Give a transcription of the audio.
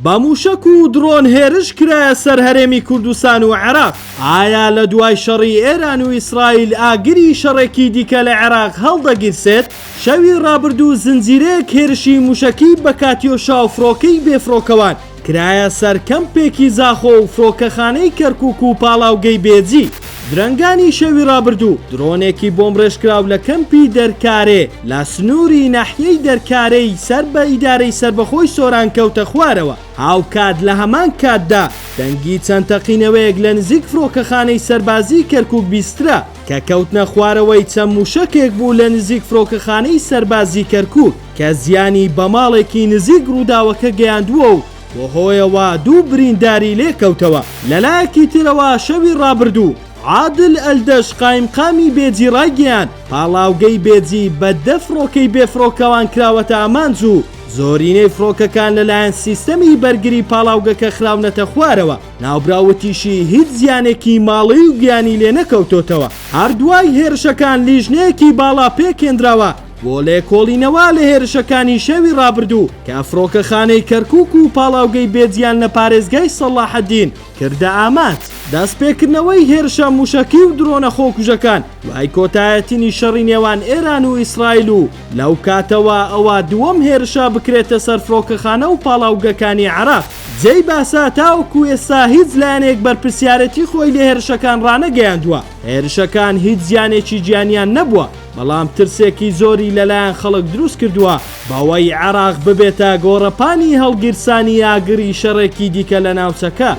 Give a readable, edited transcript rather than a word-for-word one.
بە موشک و درۆن هێرش کرایە سەر هەرێمی کوردستان و عێراق. ئایا لە دوای شەڕی ئێران و ئیسرائیل ئاگری شەڕێکی دیکە لە عێراق هەڵدەگیرسێت؟ شەوی ڕابردوو زنجیرەیەک هێرشی موشکی بە کاتیۆشا و فرۆکەی بێفرۆکەوان کرایە سەر کەمپێکی زاخۆ و فرۆکەخانەی کەرکووک و پاڵاوگەی بێجی. درەنگانی شەوی ڕابردوو درۆنێکی بۆم ڕێژکراو لە کەمپی دەرکارێ لە سنووری ناحیەی دەرکارەی سەر بە ئیدارەی سربەخۆی سۆران کەوتە خوارەوە. هاوکات لە هەمان کاتدا دەنگی چەند تەقینەوەیەک لە نزیک فرۆکەخانەی سەربازی کەرکووک بیسترا کە کەوتنە خوارەوەی چەند موشکێک بوو لە نزیک فرۆکەخانەی سەربازی کەرکووک کە زیانی بە ماڵێکی نزیک ڕووداوەکە گەیاندووە و بۆ هۆیەوە دوو برینداری لێکەوتەوە. لەلایەکی ترەوە شەوی ڕابردوو عادل ئەلدەش قایمقامی بێجی ڕایگەیان پاڵاوگەی بێجی بە دە فرۆکەی بێفرۆکەوان کراوەتە ئامانج و زۆرینەی فرۆکەکان لەلایەن سیستەمی بەرگری پاڵاوگەکە خراونەتە خوارەوە. ناوبراوەتیشی هیچ زیانێکی ماڵی و گیانی لێ نەکەوتۆتەوە. هەردوای هێرشەکان لیژنەیەکی باڵا پێکێنراوە بۆ لێکۆڵینەوە لە هێرشەکانی شەوی ڕابردوو کە فرۆکەخانەی کەرکووک و پاڵاوگەی بێجیان لە پارێزگای سەڵاحەدین کردە ئامانج. دەستپێکردنەوەی هێرشە موشکی و درۆنە خۆکوژەکان وای کۆتایەتینی شەڕی نێوان ئێران و ئیسرائیل و لەو کاتەوە ئەوە دووەم هێرشە بکرێتە سەر فرۆکەخانە و پاڵاوگەکانی عێراق. جێی باسا تاوەکو ئێستا هیچ لایەنێک بەرپرسیارەتی خۆی لە هێرشەکان ڕانەگەیاندووە. هێرشەکان هیچ زیانێکی گیانیان نەبووە، بەڵام ترسێکی زۆری لەلایەن خەڵک دروست کردووە بەوەی عێراق ببێتە گۆڕەپانی هەڵگیرسانی ئاگری شەڕێکی دیکە لە ناوچەکە.